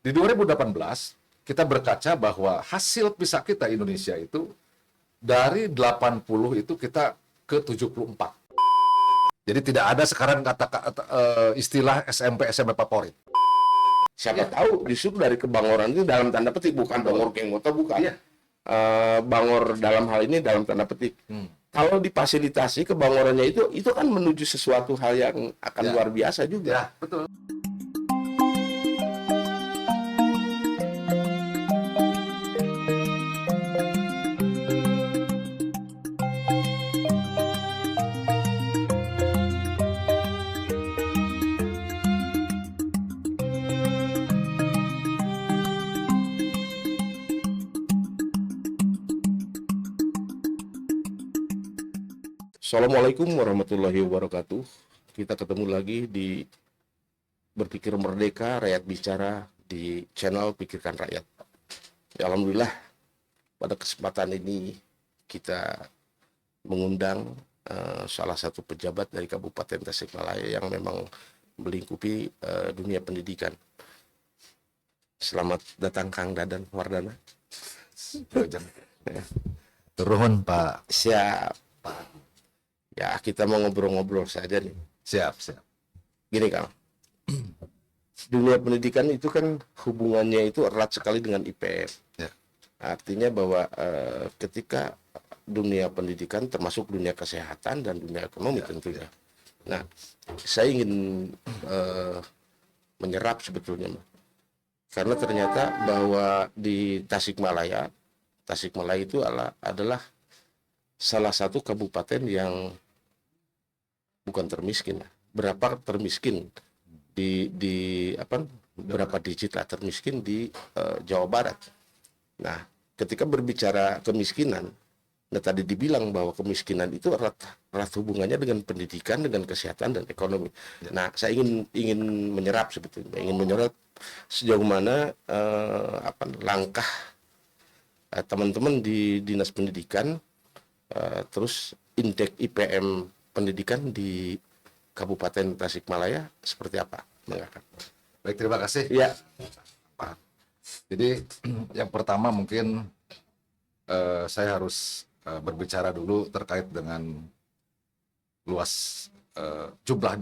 Di 2018 kita berkaca bahwa hasil PISA kita Indonesia itu dari 80 itu kita ke 74. Jadi tidak ada sekarang istilah SMP favorit. Siapa tahu justru dari kebangoran itu dalam tanda petik, bukan bangor geng motor, bukan. Iya. Bangor dalam hal ini dalam tanda petik. Kalau difasilitasi kebangorannya itu kan menuju sesuatu hal yang akan luar biasa juga. Ya, betul. Assalamualaikum warahmatullahi wabarakatuh. Kita ketemu lagi di Berpikir Merdeka, Rakyat Bicara di channel Pikirkan Rakyat. Ya, alhamdulillah pada kesempatan ini kita mengundang salah satu pejabat dari Kabupaten Tasikmalaya yang memang melingkupi dunia pendidikan. Selamat datang Kang Dadan Wardana. Turun Pak. Siap. Ya, kita mau ngobrol-ngobrol saja nih. Siap. Gini Kang, dunia pendidikan itu kan hubungannya itu erat sekali dengan IPM. Ya. Artinya bahwa ketika dunia pendidikan termasuk dunia kesehatan dan dunia ekonomi tentunya. Nah, saya ingin menyerap sebetulnya, karena ternyata bahwa di Tasikmalaya itu adalah salah satu kabupaten yang bukan termiskin, berapa termiskin di berapa digit lah termiskin di Jawa Barat. Nah, ketika berbicara kemiskinan, nah tadi dibilang bahwa kemiskinan itu erat hubungannya dengan pendidikan, dengan kesehatan dan ekonomi. Nah, saya ingin menyerap sebetulnya, sejauh mana langkah teman-teman di Dinas Pendidikan, terus indeks IPM pendidikan di Kabupaten Tasikmalaya seperti apa? Baik, terima kasih. Ya. Pak. Jadi yang pertama mungkin saya harus berbicara dulu terkait dengan luas jumlah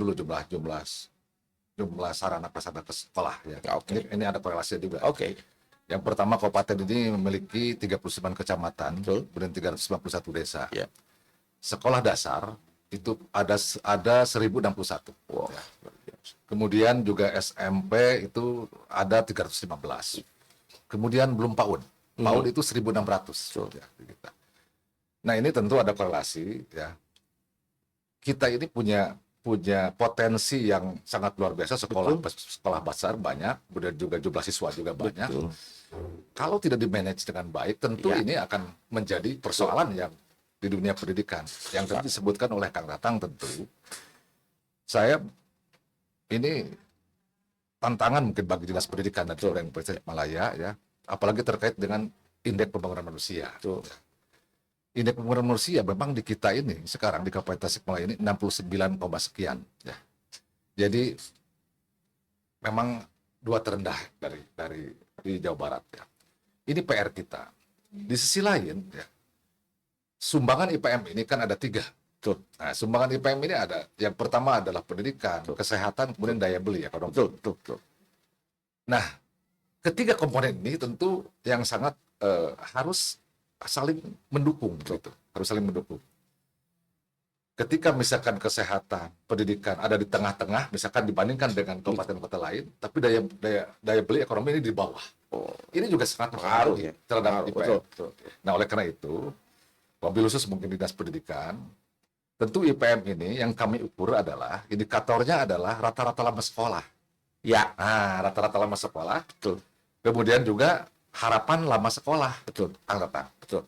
sarana prasarana ke sekolah ya. Oke. Ini ada korelasi juga. Oke. Yang pertama, kabupaten ini memiliki 39 kecamatan, kemudian 391 desa. Ya. Sekolah dasar itu ada 1061. Wow. Kemudian juga SMP itu ada 315. Kemudian belum PAUD. PAUD itu 1600. Ya, gitu. Nah, ini tentu ada korelasi ya. Kita ini punya potensi yang sangat luar biasa, sekolah besar banyak, kemudian juga jumlah siswa juga banyak. Betul. Kalau tidak di-manage dengan baik, tentu ini akan menjadi persoalan yang di dunia pendidikan. Yang tadi disebutkan oleh Kang Datang, tentu saya ini tantangan mungkin bagi Dinas Pendidikan dan Kabupaten Malaya ya, apalagi terkait dengan indeks pembangunan manusia. Indeks pembangunan manusia memang di kita ini sekarang di Kabupaten Tasikmalaya ini 69, sekian ya. Jadi memang dua terendah dari di Jawa Barat ya. Ini PR kita. Di sisi lain ya, sumbangan IPM ini kan ada 3. Nah, sumbangan IPM ini ada, yang pertama adalah pendidikan, kesehatan, kemudian daya beli ekonomi. Betul. Nah, ketiga komponen ini tentu yang sangat harus saling mendukung, gitu. Harus saling mendukung. Ketika misalkan kesehatan, pendidikan ada di tengah-tengah, misalkan dibandingkan dengan kabupaten kota lain, tapi daya beli ekonomi ini di bawah. Ini juga sangat mempengaruhi terhadap IPM. Betul. Nah, oleh karena itu, wabil khusus mungkin Dinas Pendidikan, tentu IPM ini yang kami ukur adalah, indikatornya adalah rata-rata lama sekolah. Ya. Nah, rata-rata lama sekolah. Betul. Kemudian juga harapan lama sekolah. Betul. Betul.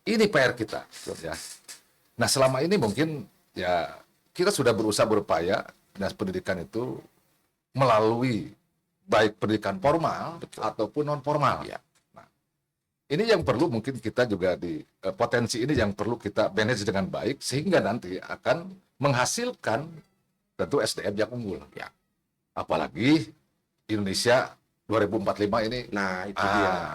Ini PR kita. Betul, ya. Nah, selama ini mungkin ya kita sudah berusaha berupaya Dinas Pendidikan itu melalui baik pendidikan formal ataupun non formal. Ya. Ini yang perlu mungkin kita juga potensi ini yang perlu kita manage dengan baik sehingga nanti akan menghasilkan tentu SDM yang unggul. Ya. Apalagi Indonesia 2045 ini Nah, itu dia.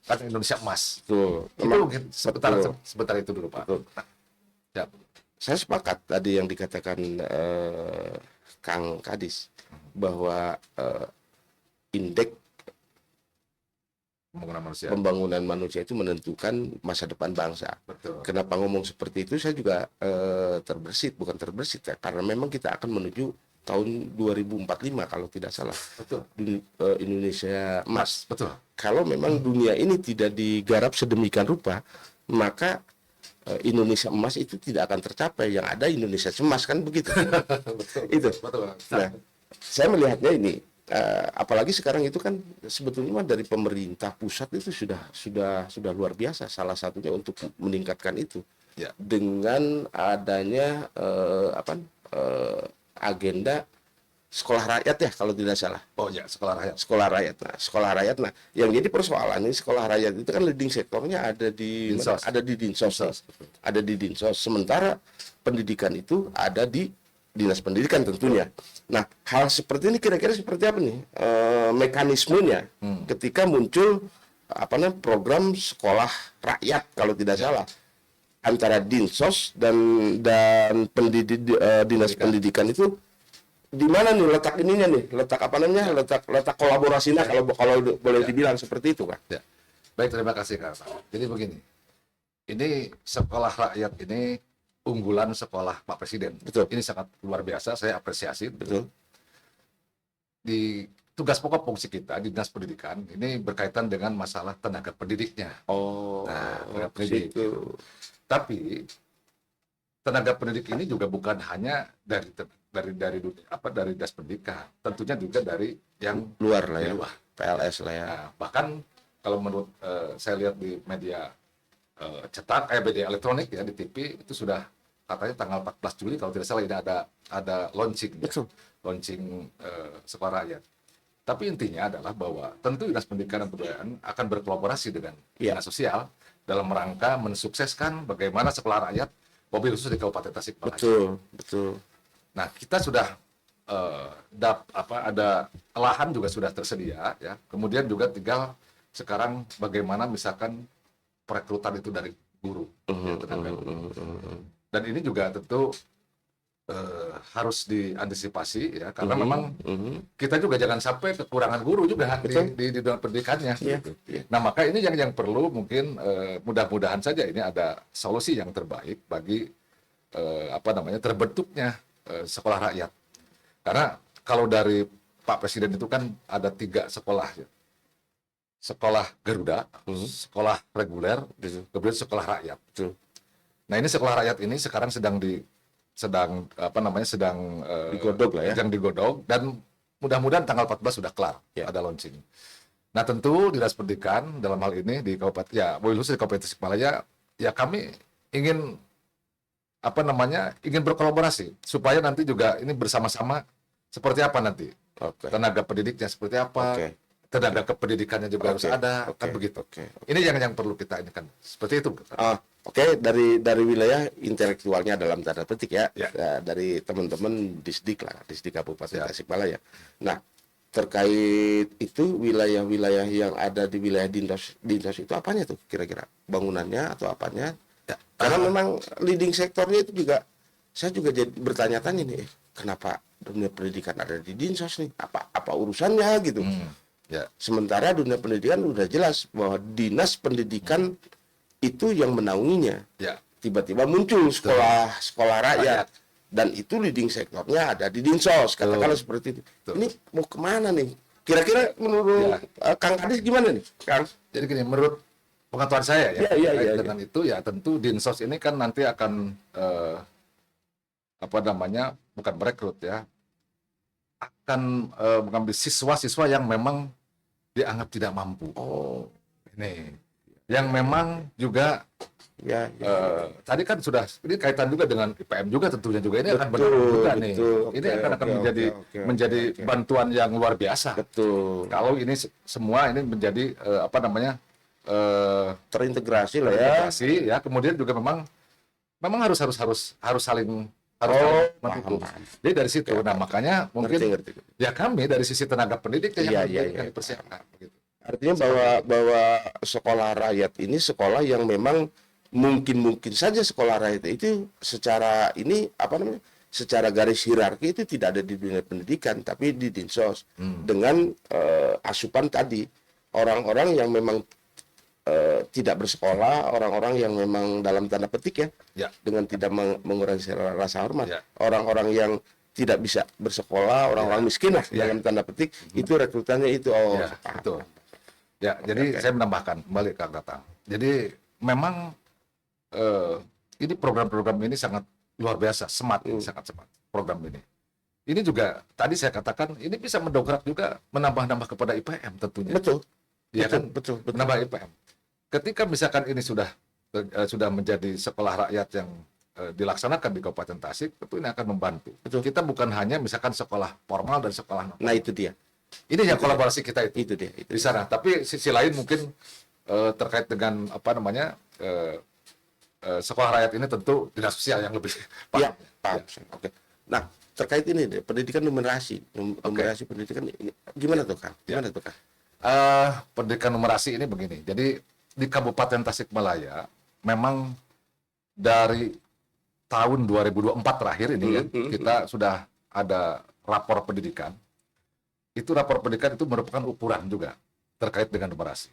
kan Indonesia emas. Betul. Itu Memang mungkin sebentar betul. sebentar itu dulu Pak. Betul. Ya, Saya sepakat tadi yang dikatakan Kang Kadis bahwa indeks pembangunan manusia itu menentukan masa depan bangsa. betul. Kenapa ngomong seperti itu? Saya juga bukan terbersit ya, karena memang kita akan menuju tahun 2045 kalau tidak salah. Betul. Indonesia emas. Betul. Kalau memang dunia ini tidak digarap sedemikian rupa, maka Indonesia emas itu tidak akan tercapai. Yang ada Indonesia cemas, kan begitu. Betul. Itu. Betul. Nah, saya melihatnya ini, apalagi sekarang itu kan sebetulnya dari pemerintah pusat itu sudah luar biasa. Salah satunya untuk meningkatkan itu, Ya. dengan adanya agenda sekolah rakyat ya kalau tidak salah. Oh ya, sekolah rakyat. Sekolah rakyat. Nah, sekolah rakyat. Nah, yang jadi persoalan ini sekolah rakyat itu kan leading sektornya ada di Dinsos. mana? Ada di Dinsos. Ada di Dinsos. Sementara pendidikan itu ada di Dinas Pendidikan tentunya. Nah, hal seperti ini kira-kira seperti apa nih mekanismenya ketika muncul program sekolah rakyat kalau tidak salah antara Dinsos dan Dinas Pendidikan itu di mana nih letak ininya nih, letak kolaborasinya kalau boleh dibilang seperti itu kan. Ya. Baik, terima kasih Kak. Jadi begini, ini sekolah rakyat ini unggulan sekolah Pak Presiden. Betul. Ini sangat luar biasa, saya apresiasi. Betul. Di tugas pokok fungsi kita di Dinas Pendidikan ini berkaitan dengan masalah tenaga pendidiknya. Oh, tenaga pendidik. situ. Tapi tenaga pendidik ini juga bukan hanya dari Dinas Pendidikan, tentunya juga dari yang Luar lah di ya, luar. PLS lah ya. Nah, bahkan kalau menurut saya lihat di media cetak, media elektronik ya di TV itu sudah katanya tanggal 14 Juli kalau tidak salah ini ada launching, Betul. launching sekolah rakyat. Tapi intinya adalah bahwa tentu Dinas Pendidikan dan Kebudayaan akan berkolaborasi dengan Dinas Sosial dalam rangka mensukseskan bagaimana sekolah rakyat mobil khusus di Kabupaten Tasikmalaya. Betul, betul. Nah, kita sudah ada lahan juga sudah tersedia ya. Kemudian juga tinggal sekarang bagaimana misalkan perekrutan itu dari guru ya, tenaga guru. Dan ini juga tentu harus diantisipasi ya karena memang kita juga jangan sampai kekurangan guru juga di dalam pendidikannya. Iya, Gitu. iya. Nah, maka ini yang perlu mungkin mudah-mudahan saja ini ada solusi yang terbaik bagi terbentuknya sekolah rakyat. Karena kalau dari Pak Presiden itu kan ada 3 sekolah ya. Sekolah Garuda, sekolah reguler, kemudian sekolah rakyat. Nah, ini sekolah rakyat ini sekarang sedang Digodok lah ya. sedang digodok dan mudah-mudahan tanggal 14 sudah kelar ada launching. Nah, tentu Dinas Pendidikan dalam hal ini di Kabupaten mobil khusus di Kabupaten Tasikmalaya ya kami ingin ingin berkolaborasi supaya nanti juga ini bersama-sama seperti apa nanti tenaga pendidiknya seperti apa, tenaga kependidikannya juga harus ada, kan begitu. Ini yang perlu kita ini kan seperti itu. Dari wilayah intelektualnya dalam tanda petik ya, Ya. dari teman-teman Disdik Kabupaten Tasikmalaya. Nah, terkait itu wilayah-wilayah yang ada di wilayah Dinsos itu apanya tuh kira-kira? Bangunannya atau apanya? Ya. Karena memang leading sektornya itu juga, saya juga jadi bertanya-tanya nih, kenapa dunia pendidikan ada di Dinsos nih? Apa urusannya gitu? Ya. Sementara dunia pendidikan udah jelas bahwa Dinas Pendidikan itu yang menaunginya. Ya. Tiba-tiba muncul sekolah rakyat dan itu leading sektornya ada di Dinsos, katakanlah seperti itu. Ini mau kemana nih? Kira-kira menurut Kang Kadis gimana nih, Kang? Jadi gini, menurut pengetahuan saya ya, Iya. dengan itu ya tentu Dinsos ini kan nanti akan bukan merekrut ya, akan mengambil siswa-siswa yang memang dianggap tidak mampu. Ini yang memang juga tadi kan sudah ini kaitan juga dengan IPM juga tentunya juga ini akan benar juga nih. Ini akan menjadi bantuan yang luar biasa. Betul. Kalau ini semua ini menjadi Terintegrasi lah ya. ya. Kemudian juga memang harus saling harus Oh, saling mendukung. paham. Jadi dari situ. Oke, Nah, makanya mungkin ngerti. ya kami dari sisi tenaga pendidik Iya, yang iya. dipersiapkan. Gitu. Artinya bahwa sekolah rakyat ini sekolah yang memang mungkin saja sekolah rakyat itu secara ini apa namanya? Secara garis hierarki itu tidak ada di dunia pendidikan, tapi di Dinsos dengan asupan tadi orang-orang yang memang tidak bersekolah, orang-orang yang memang dalam tanda petik Ya. dengan tidak mengurangi rasa hormat, Ya. orang-orang yang tidak bisa bersekolah, orang-orang miskin lah dalam tanda petik, itu rekrutannya itu. Ya, Paham. betul. Ya, jadi saya menambahkan kembali Kang Tatang. Jadi memang ini program-program ini sangat luar biasa, sangat smart program ini. Ini juga tadi saya katakan ini bisa mendongkrak juga menambah-nambah kepada IPM tentunya. Betul. Iya kan? Betul. Menambah IPM. Ketika misalkan ini sudah menjadi sekolah rakyat yang dilaksanakan di Kabupaten Tasik, tentu ini akan membantu. Betul. Kita bukan hanya misalkan sekolah formal dan sekolah non. Nah, itu dia. Ini yang kolaborasi kita itu. Itu dia. Di sana. Tapi sisi lain mungkin terkait dengan apa namanya sekolah rakyat ini tentu dinas sosial yang lebih Iya, paham. paham. Oke. Nah, terkait ini deh, pendidikan numerasi. Numerasi pendidikan gimana tuh, Kang? Gimana tuh, Kang? Pendidikan numerasi ini begini. Jadi di Kabupaten Tasikmalaya memang dari tahun 2024 terakhir ini kita sudah ada rapor pendidikan. Itu rapor pendidikan itu merupakan ukuran juga terkait dengan numerasi.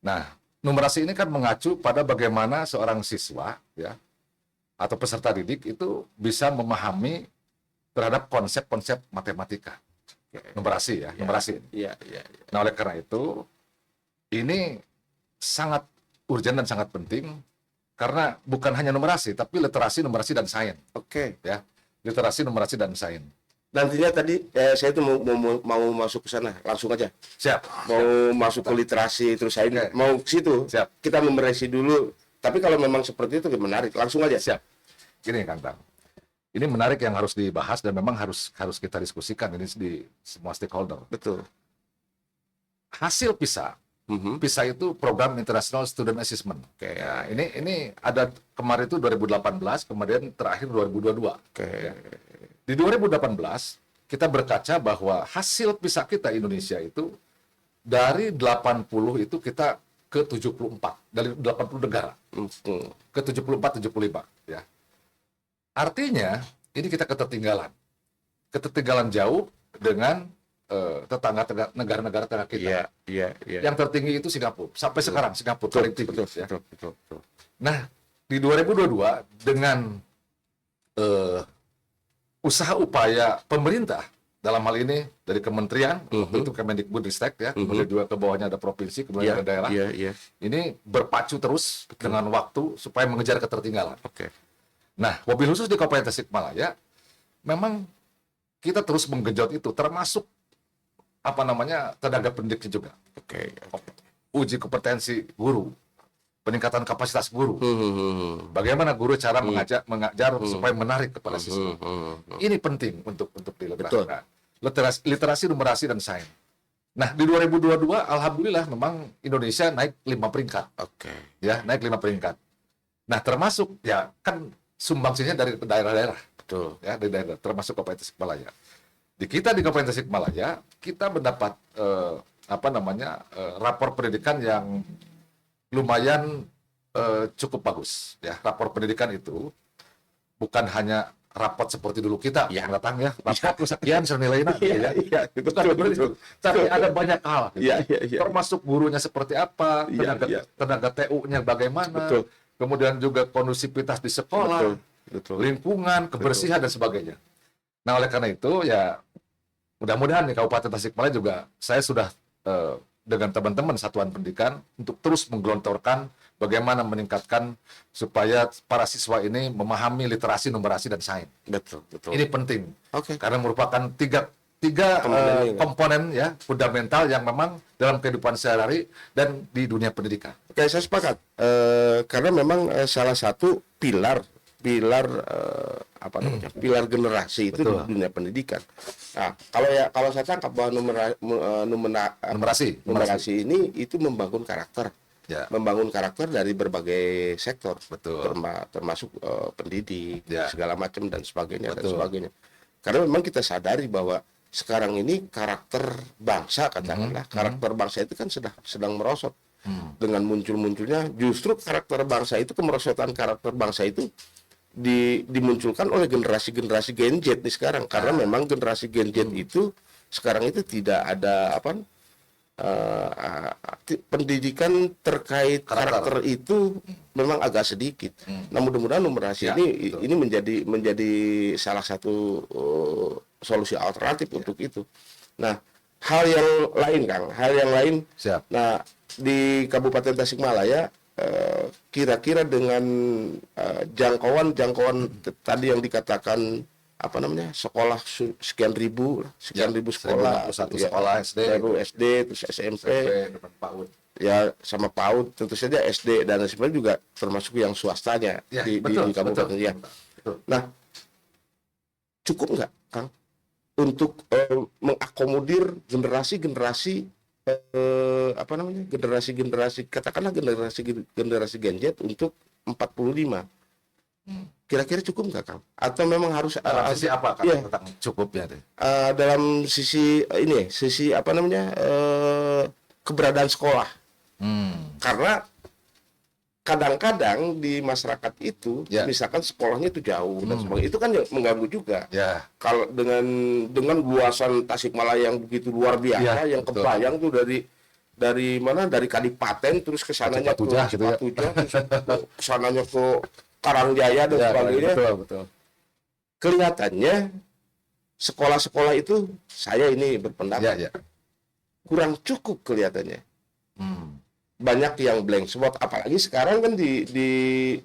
Nah, numerasi ini kan mengacu pada bagaimana seorang siswa ya atau peserta didik itu bisa memahami terhadap konsep-konsep matematika. Numerasi ya, numerasi ini. Iya. Nah, oleh karena itu ini sangat urgent dan sangat penting karena bukan hanya numerasi tapi literasi, numerasi dan sains Oke. ya. Literasi, numerasi dan sains. Nantinya tadi saya tuh mau masuk ke sana, langsung aja. Siap. Mau masuk ke literasi terus saya Oke. mau ke situ. Siap. Kita numerasi dulu. Tapi kalau memang seperti itu menarik, langsung aja. Siap. Gini Kang Tang. Ini menarik yang harus dibahas dan memang harus kita diskusikan ini di semua stakeholder. Betul. Hasil PISA. PISA itu Program International Student Assessment. Oke. Ya, ini ada kemarin itu 2018, kemudian terakhir 2022. Oke. Ya. Di 2018 kita berkaca bahwa hasil PISA kita Indonesia itu dari 80 itu kita ke 74 dari 80 negara ke 74 75 ya. Artinya ini kita ketertinggalan jauh dengan tetangga negara-negara tetangga kita. Iya. Yang tertinggi itu Singapura. Sampai sekarang Singapura paling tinggi. Ya. Betul. Nah, di 2022 dengan usaha upaya pemerintah dalam hal ini dari kementerian, waktu itu Kemendikbudristek ya, kemudian juga ke bawahnya ada provinsi, kemudian ada daerah. Iya. Ini berpacu terus dengan waktu supaya mengejar ketertinggalan. Oke. Nah, mobil khusus di Kabupaten Tasikmalaya memang kita terus menggenjot itu, termasuk tenaga pendidiknya juga. Oke. Uji kompetensi guru, peningkatan kapasitas guru. Bagaimana guru cara mengajar supaya menarik kepada siswa. Ini penting untuk Betul. literasi, numerasi dan sains. Nah, di 2022 alhamdulillah memang Indonesia naik 5 peringkat. Oke. Ya, naik 5 peringkat. Nah, termasuk ya kan sumbangsinya dari daerah-daerah. Betul. Ya, dari daerah termasuk Kabupaten Tasikmalaya. Di Kabupaten Tasikmalaya kita mendapat rapor pendidikan yang lumayan cukup bagus ya. Rapor pendidikan itu bukan hanya rapot seperti dulu kita datang ya rapot sekian senilainya Iya. Betul. Tapi ada banyak hal gitu. Iya. Termasuk gurunya seperti apa, tenaga TU-nya bagaimana, Betul. kemudian juga kondusivitas di sekolah, Betul. lingkungan, kebersihan dan sebagainya. Nah, oleh karena itu ya mudah-mudahan di Kabupaten Tasikmalaya juga saya sudah dengan teman-teman satuan pendidikan untuk terus menggelontorkan bagaimana meningkatkan supaya para siswa ini memahami literasi, numerasi dan sains. Betul. Ini penting. Oke. Karena merupakan tiga komponen ya fundamental yang memang dalam kehidupan sehari-hari dan di dunia pendidikan. Oke, saya sepakat. Karena memang salah satu pilar pilar generasi itu Betul. di dunia pendidikan. Nah, kalau saya tangkap bahwa numerasi ini itu membangun karakter, Ya. membangun karakter dari berbagai sektor, Betul. termasuk pendidik, Ya. segala macam dan sebagainya dan Betul. sebagainya. Karena memang kita sadari bahwa sekarang ini karakter bangsa katakanlah, karakter bangsa itu kan sedang merosot. Dengan munculnya justru karakter bangsa itu, kemerosotan karakter bangsa itu dimunculkan oleh generasi-generasi Gen Z nih sekarang, karena memang generasi Gen Z itu sekarang itu tidak ada pendidikan terkait karakter itu memang agak sedikit. Nah, mudah-mudahan numerasi Ya, ini menjadi salah satu solusi alternatif untuk itu. Nah, hal yang lain Kang, hal yang lain. Siap. Nah, di Kabupaten Tasikmalaya kira-kira dengan jangkauan tadi yang dikatakan apa namanya, sekolah sekian ribu sekolah, 1051 ya, sekolah SD, baru SD terus SMP, depan PAUD. ya sama PAUD, tentu saja SD dan sebenarnya juga termasuk yang swastanya Ya, di betul, kabupaten betul, ya. betul. Nah, cukup nggak Kang untuk mengakomodir generasi-generasi apa namanya, generasi katakanlah generasi Gen Z untuk 45? Kira-kira cukup nggak Kang? Atau memang harus Dalam sisi apa Kang, iya, tentang cukupnya deh? dalam sisi sisi apa namanya, keberadaan sekolah. Karena kadang-kadang di masyarakat itu, Ya. misalkan sekolahnya itu jauh dan sebagainya, itu kan mengganggu juga. Ya. Kalau dengan luasan Tasikmalaya yang begitu luar biasa, Ya, yang betul. kebayang tuh dari mana, dari Kadipaten terus kesananya ke Cipatujah gitu ya. Cipatujah, terus kesananya ke Karangjaya dan Ya, sebagainya. betul. Kelihatannya sekolah-sekolah itu, saya ini berpendapat Ya. kurang cukup kelihatannya. Banyak yang blank spot, apalagi sekarang kan di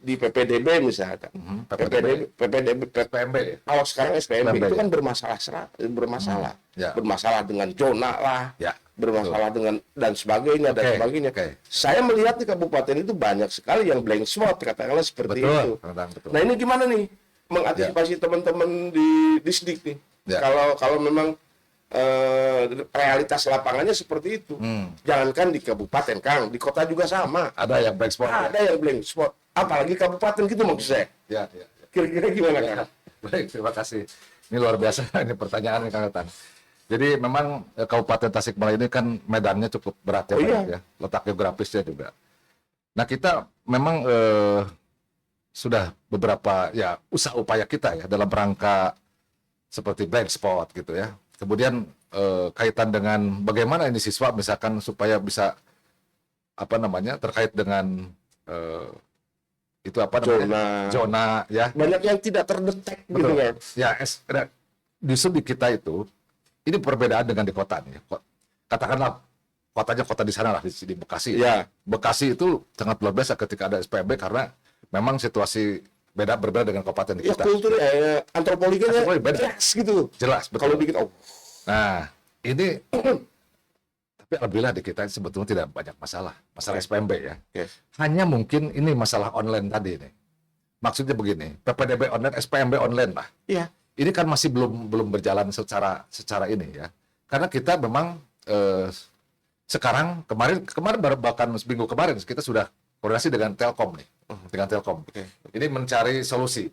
PPDB misalkan. PPDB, PMB ya? kalau sekarang SPMB PMB, itu ya. kan bermasalah. Ya. Bermasalah dengan zona lah, Ya, bermasalah dengan dan sebagainya dan Oke, sebagainya. oke. Saya melihat di kabupaten itu banyak sekali yang blank spot, katakanlah seperti itu. Betul. Nah, ini gimana nih mengantisipasi teman-teman di Disdik nih? Ya. Kalau memang realitas lapangannya seperti itu. Jangankan di kabupaten, Kang, di kota juga sama. Ada yang black spot. Ada yang blank spot, apalagi kabupaten gitu maksud saya. Ya. Kira-kira gimana, Ya. Kang? Baik, terima kasih. Ini luar biasa ini pertanyaan nih Kang Etan. Jadi memang Kabupaten Tasikmalaya ini kan medannya cukup berat ya, Oh, Pak, iya. ya. Letak geografisnya juga. Nah, kita memang sudah beberapa ya usaha upaya kita ya dalam rangka seperti blank spot gitu ya. Kemudian kaitan dengan bagaimana ini siswa misalkan supaya bisa apa namanya terkait dengan itu apa namanya zona ya. Banyak yang tidak terdetek gitu Betul. kan. Ya, justru di kita itu ini perbedaan dengan di kota nih. Katakanlah kotanya kota di sana lah di Bekasi. Ya. Bekasi itu sangat luar biasa ketika ada SPMB karena memang situasi berbeda dengan kabupaten di Ya kita. kultur antropologinya Antropologi beda. jelas gitu. Jelas, betul. Kalau bikin Nah, ini tapi alhamdulillah di kita sebetulnya tidak banyak masalah SPMB ya. Oke. Hanya mungkin ini masalah online tadi nih. Maksudnya begini, PPDB online, SPMB online lah. Iya. Ini kan masih belum berjalan secara ini ya. Karena kita memang sekarang kemarin bahkan minggu kemarin kita sudah koordinasi dengan Telkom nih, dengan Telkom. Ini mencari solusi.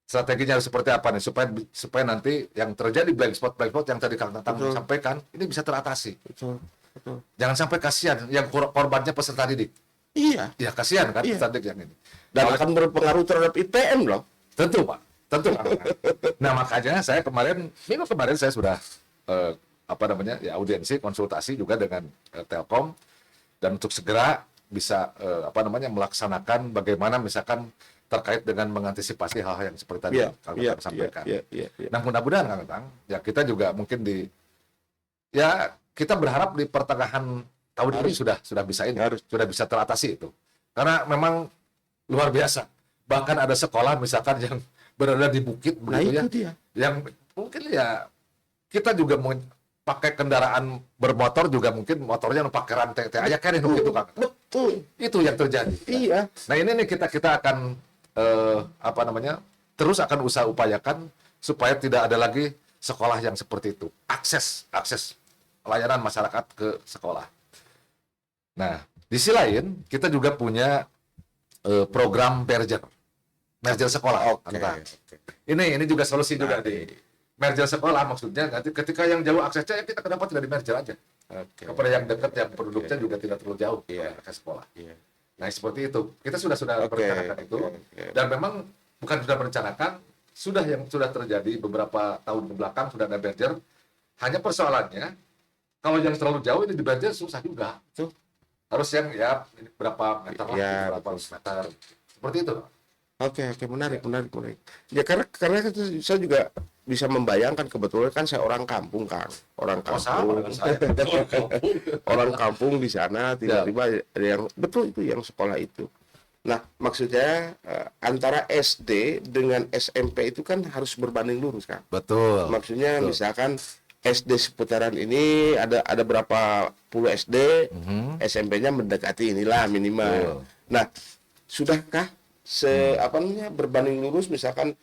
Strateginya harus seperti apa nih supaya nanti yang terjadi blank spot yang tadi Kang Tatang sampaikan ini bisa teratasi. Betul. Jangan sampai kasihan yang korbannya peserta didik. Iya. Ya kasihan kan Iya. peserta didik yang ini. Dan akan berpengaruh terhadap IPM loh. Tentu Pak, tentu. Nah makanya saya minggu kemarin saya sudah audiensi konsultasi juga dengan Telkom dan untuk segera bisa melaksanakan bagaimana misalkan terkait dengan mengantisipasi hal-hal yang seperti tadi Kang Tatang sampaikan. Nah mudah-mudahan Kang Tatang, ya kita juga mungkin kita berharap di pertengahan tahun ini sudah bisa sudah bisa teratasi itu. Karena memang luar biasa. Bahkan ada sekolah misalkan yang berada di bukit begitu ya. Dia. Yang mungkin ya kita juga pakai kendaraan bermotor juga mungkin motornya pakai rantai aja kan itu Kang. Betul. Itu yang terjadi. Iya. Nah, ini nih kita akan terus akan usaha upayakan supaya tidak ada lagi sekolah yang seperti itu. Akses layanan masyarakat ke sekolah. Nah, Di sisi lain, kita juga punya program merger sekolah. Oke. Antar. Ini juga solusi juga di merger sekolah, maksudnya nanti ketika yang jauh aksesnya ya kita kenapa tidak di merger aja Oke. kepada yang dekat, yang penduduknya juga tidak terlalu jauh Iya. akses sekolah. Iya. Nah seperti itu kita sudah Oke. merencanakan itu, Oke. dan memang bukan sudah merencanakan, sudah terjadi beberapa tahun ke belakang sudah ada merger. Hanya persoalannya kalau yang terlalu jauh ini di merger susah juga. Betul. Harus yang ya berapa meter lah, Ya, berapa meter seperti itu. Oke, menarik. Ya karena saya juga bisa membayangkan, kebetulan kan saya orang kampung, Kang. Orang Oh, sama kampung. dengan saya. Orang kampung di sana tiba-tiba ada yang betul itu yang sekolah itu. Nah, maksudnya antara SD dengan SMP itu kan harus berbanding lurus, Kang. Betul. Maksudnya Betul. misalkan SD seputaran ini ada berapa puluh SD, SMP-nya mendekati inilah minimal. Betul. Nah, sudahkah apa namanya berbanding lurus misalkan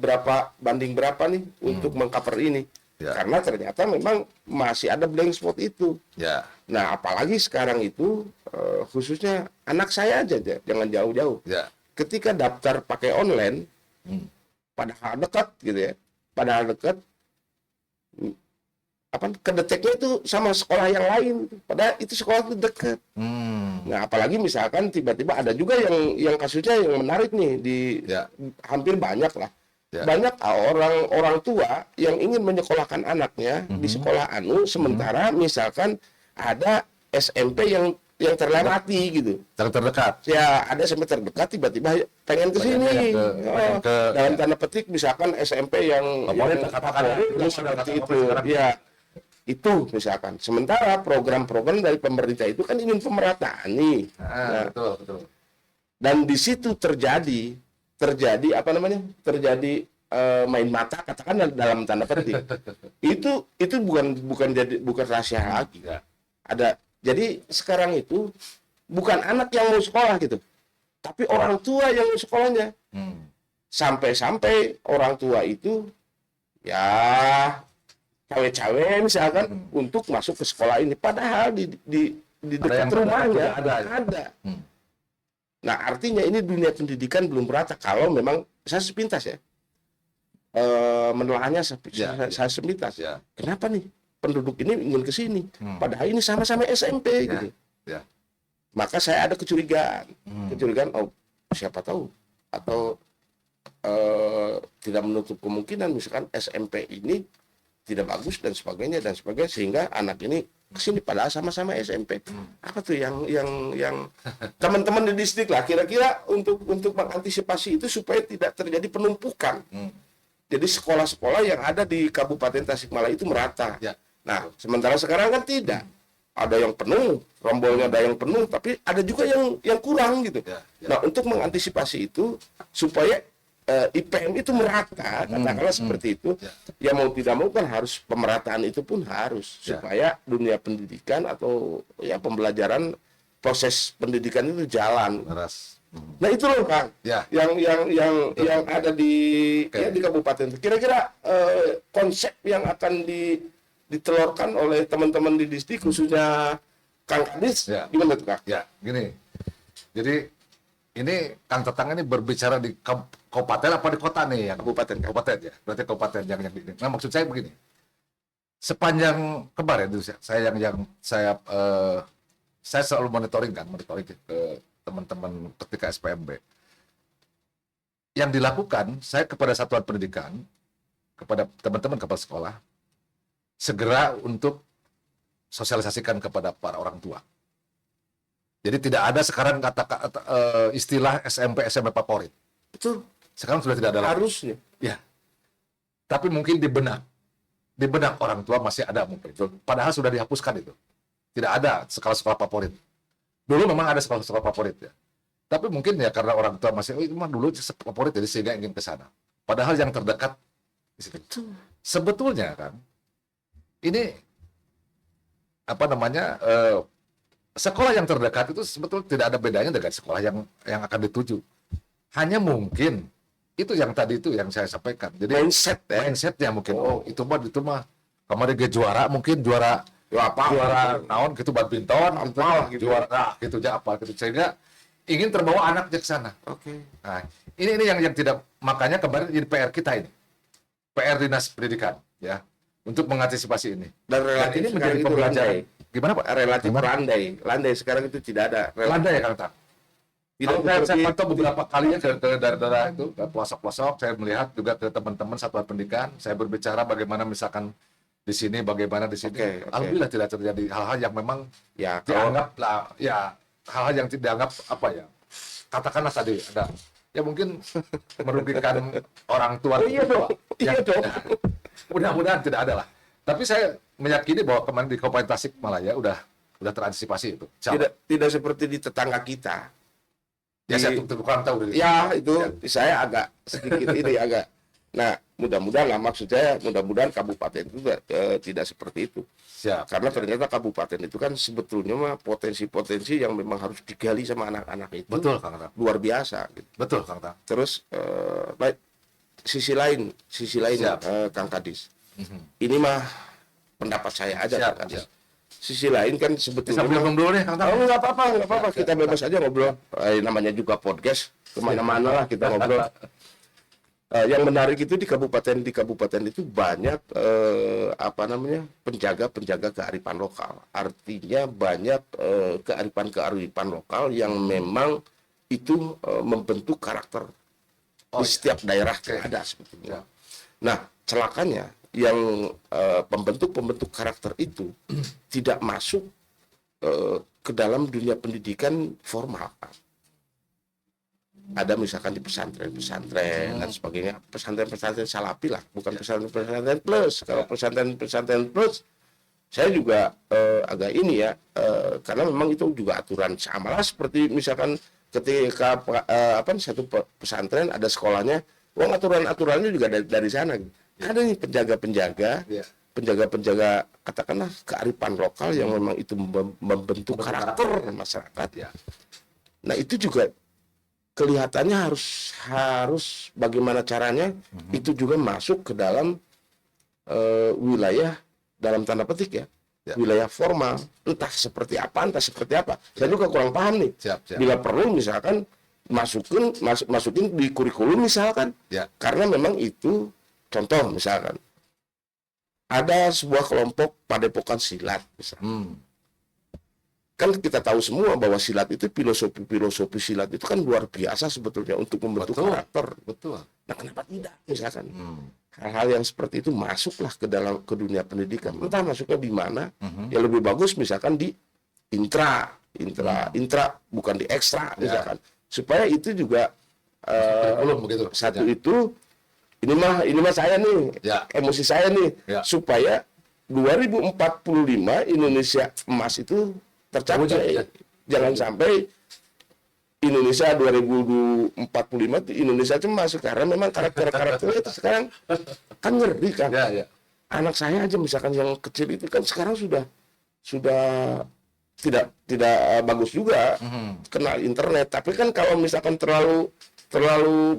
berapa banding berapa nih untuk mengcover ini? Ya. Karena ternyata memang masih ada blank spot itu. Ya, Nah, apalagi sekarang itu khususnya anak saya aja, jangan jauh-jauh. ya. Ketika daftar pakai online, padahal dekat gitu ya, padahal dekat, apa kedeteknya itu sama sekolah yang lain, padahal itu sekolah itu dekat. Nah, apalagi misalkan tiba-tiba ada juga yang kasusnya yang menarik nih di Ya. hampir banyak lah. Ya. Banyak orang tua yang ingin menyekolahkan anaknya di sekolah anu, sementara misalkan ada SMP yang terlewati gitu. Terdekat. Ya, ada SMP terdekat tiba-tiba pengen ke sini. Pengen ke Dalam tanda petik misalkan SMP yang Favorit, katakan ya. favorit, Itu seperti ada itu. sekarang. Ya. Itu misalkan. Sementara program-program dari pemerintah itu kan ingin pemerataan nih. Nah, Betul. dan di situ terjadi apa namanya? Terjadi main mata, katakan dalam tanda petik. itu bukan rahasia lagi. Ya. Ada. Jadi sekarang itu bukan anak yang mau sekolah gitu, tapi orang tua yang mau sekolahnya. Sampai-sampai orang tua itu ya cawe-cawe misalkan untuk masuk ke sekolah ini, padahal di dekat yang rumahnya terdekat ada. Nah, artinya ini dunia pendidikan belum merata. Kalau memang saya sepintas ya, menelaahnya saya sepintas. Ya. Kenapa nih penduduk ini ingin ke sini? Padahal ini sama-sama SMP gitu. Ya. Maka saya ada kecurigaan, oh siapa tahu, atau tidak menutup kemungkinan misalkan SMP ini tidak bagus dan sebagainya sehingga anak ini kesini padahal sama-sama SMP. Apa tuh yang teman-teman di distrik lah kira-kira untuk mengantisipasi itu supaya tidak terjadi penumpukan. Jadi sekolah-sekolah yang ada di Kabupaten Tasikmalaya itu merata. Ya. Nah, sementara sekarang kan tidak. Ada yang penuh, rombolnya ada yang penuh, tapi ada juga yang kurang gitu. Ya. Nah, untuk mengantisipasi itu supaya IPM itu merata, katakanlah seperti itu. Ya mau tidak mau kan harus pemerataan itu pun harus supaya dunia pendidikan atau ya pembelajaran proses pendidikan itu jalan. Laras. Nah itu loh Kang, Ya. yang ada di ya di kabupaten. Kira-kira konsep yang akan ditelurkan oleh teman-teman di distrik khususnya Kang Kadis, gimana tuh Kang? Ya, gini. Jadi ini Kang Tetang ini berbicara di kabupaten apa di kota nih yang Kabupaten, Kang. kabupaten ya. Berarti kabupaten yang nah maksud saya begini. Sepanjang kemarin itu saya selalu monitoring ke teman-teman ketika SPMB. Yang dilakukan saya kepada satuan pendidikan, kepada teman-teman kepala sekolah, segera untuk sosialisasikan kepada para orang tua. Jadi tidak ada sekarang istilah SMP favorit. Betul. Sekarang sudah tidak ada lagi. Harusnya. Ya. Tapi mungkin di benak orang tua masih ada mungkin. Padahal sudah dihapuskan itu. Tidak ada sekolah-sekolah favorit. Dulu memang ada sekolah-sekolah favorit ya. Tapi mungkin ya karena orang tua masih itu mah dulu favorit jadi sehingga ingin ke sana. Padahal yang terdekat di situ. Sebetulnya kan ini apa namanya sekolah yang terdekat itu sebetulnya tidak ada bedanya dengan sekolah yang akan dituju. Hanya mungkin itu yang tadi itu yang saya sampaikan. Jadi mindsetnya mungkin itu mah kemarin dia juara mungkin juara Ya, apa? juara naon gitu badminton gitu, Apa gitu. juara gitu aja apa gitu, sehingga ingin terbawa anaknya ke sana. Oke. Nah, ini yang tidak, makanya kemarin jadi PR kita ini. PR Dinas Pendidikan ya untuk mengantisipasi ini. Dan Dan relatif ini menjadi sekarang itu pembelajaran. landai. Gimana Pak? Relatif Gimana? landai sekarang itu tidak ada. Landai ya Kang Tang? Tidak Kalau saya seperti pantau beberapa kali ya ke daerah-daerah itu, ke pelosok-pelosok, saya melihat juga ke teman-teman satuan pendidikan, saya berbicara bagaimana misalkan di sini, bagaimana di sini. Oke. Alhamdulillah tidak terjadi hal-hal yang memang ya kalau dianggap lah, ya hal-hal yang tidak dianggap apa ya, katakanlah tadi ada, ya mungkin merugikan orang tua. iya dong. Iya dong. Mudah-mudahan tidak ada lah. Tapi saya meyakini bahwa kemarin di Kabupaten Tasikmalaya udah terantisipasi itu. Insya Allah. tidak seperti di tetangga kita. Ya saya kurang tahu. Ya itu saya agak sedikit ini agak. Nah mudah-mudahan lah maksudnya mudah-mudahan kabupaten itu tidak seperti itu. Siap. Karena ternyata kabupaten itu kan sebetulnya mah potensi-potensi yang memang harus digali sama anak-anak itu. Betul Kang Tang. Luar biasa. Gitu. Betul Kang Tang. Terus baik sisi lain Siap. Kang Kadis. Ini mah pendapat saya aja Siap, Kang Kadis. siap. Sisi lain kan sebetulnya Sambil ngomong dulu nih Kang Tang. oh nggak apa-apa kita bebas aja ngobrol. Namanya juga podcast kemana-mana lah kita ngobrol. Yang menarik itu di kabupaten itu banyak penjaga kearifan lokal. Artinya banyak kearifan lokal yang memang itu membentuk karakter di setiap daerah ada sebetulnya. Nah celakanya yang pembentuk karakter itu tidak masuk ke dalam dunia pendidikan formal. Ada misalkan di pesantren dan sebagainya, pesantren salafi lah, bukan pesantren plus. Kalau pesantren plus, saya juga agak ini ya, karena memang itu juga aturan sama lah seperti misalkan ketika satu pesantren ada sekolahnya, uang aturannya juga dari sana. Ada nih penjaga katakanlah kearifan lokal yang memang itu membentuk karakter masyarakat ya. Nah itu juga kelihatannya harus bagaimana caranya itu juga masuk ke dalam wilayah dalam tanda petik ya, wilayah formal, entah seperti apa. Saya juga kurang paham nih. Siap. Bila perlu misalkan masukin di kurikulum misalkan, karena memang itu contoh misalkan ada sebuah kelompok padepokan silat misalkan. Kan kita tahu semua bahwa silat itu filosofi silat itu kan luar biasa sebetulnya untuk membentuk karakter. Betul. Nah kenapa tidak misalkan hal-hal yang seperti itu masuklah ke dunia pendidikan. Entah masuknya di mana. Ya lebih bagus misalkan di intra bukan di ekstra misalkan. Supaya itu juga begitu. satu itu ini mah saya nih emosi saya nih supaya 2045 Indonesia emas itu tercapai. Jangan sampai Indonesia 2045 itu Indonesia cemas karena memang karakter itu sekarang kan ngeri kan. Anak saya aja misalkan yang kecil itu kan sekarang sudah tidak bagus juga kenal internet. Tapi kan kalau misalkan terlalu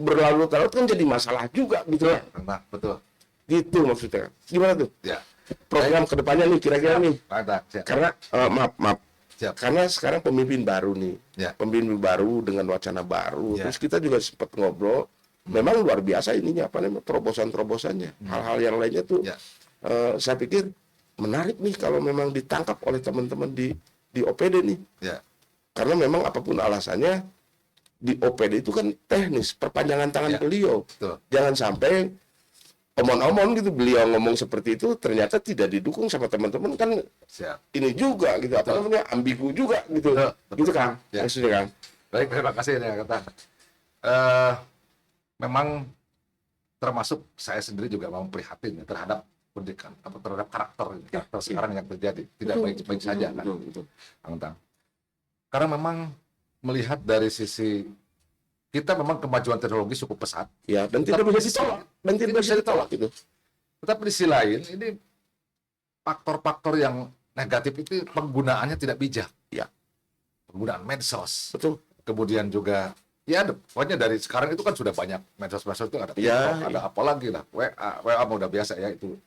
berlarut-larut kan jadi masalah juga gitu ya. Betul. Gitu maksudnya. Gimana tuh? Ya. Program kedepannya nih kira-kira nih. Siap. Karena maaf. Siap. Karena sekarang pemimpin baru nih. Pemimpin baru dengan wacana baru. Terus kita juga sempat ngobrol. Memang luar biasa ininya terobosan-terobosannya. Hal-hal yang lainnya tuh saya pikir menarik nih kalau memang ditangkap oleh teman-teman di OPD nih. Karena memang apapun alasannya di OPD itu kan teknis, perpanjangan tangan beliau. Betul. Jangan sampai omong-omong gitu beliau ngomong seperti itu ternyata tidak didukung sama teman-teman kan. Ini juga gitu apa namanya ambigu juga gitu. Gitu kan. Maksudnya kan. Baik, terima kasih ya kata. Memang termasuk saya sendiri juga mau prihatin ya, terhadap pendidikan atau terhadap karakter sekarang yang terjadi tidak baik-baik saja kan. Kang Tang. Karena memang melihat dari sisi kita memang kemajuan teknologi cukup pesat. Dan tidak bisa ditolak gitu. Tetapi di sisi lain ini faktor-faktor yang negatif itu penggunaannya tidak bijak. Penggunaan medsos. Betul. Kemudian juga pokoknya dari sekarang itu kan sudah banyak medsos itu ada TikTok, ada apa lagi lah, WA udah biasa ya itu.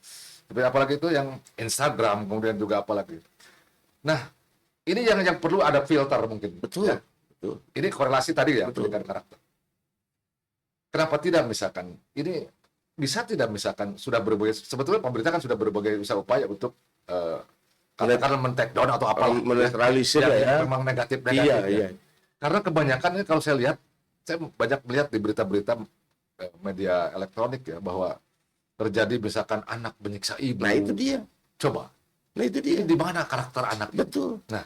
Tapi apalagi itu yang Instagram, kemudian juga apalagi. Nah, ini yang perlu ada filter mungkin. Betul. Ya. Betul. Ini korelasi tadi ya, Betul. pendidikan karakter. Kenapa tidak misalkan, ini bisa tidak misalkan sudah berbagai, sebetulnya pemerintah kan sudah berbagai usaha upaya untuk katakanlah men-take down atau apalah. Menetralisir yang ya. memang negatif Iya, ya. iya. Karena kebanyakan ini kalau saya lihat, saya banyak melihat di berita-berita media elektronik ya, bahwa terjadi misalkan anak menyiksa ibu. Nah, itu dia. Coba, Nah, itu ini dia. di mana karakter anak itu? Betul. Nah,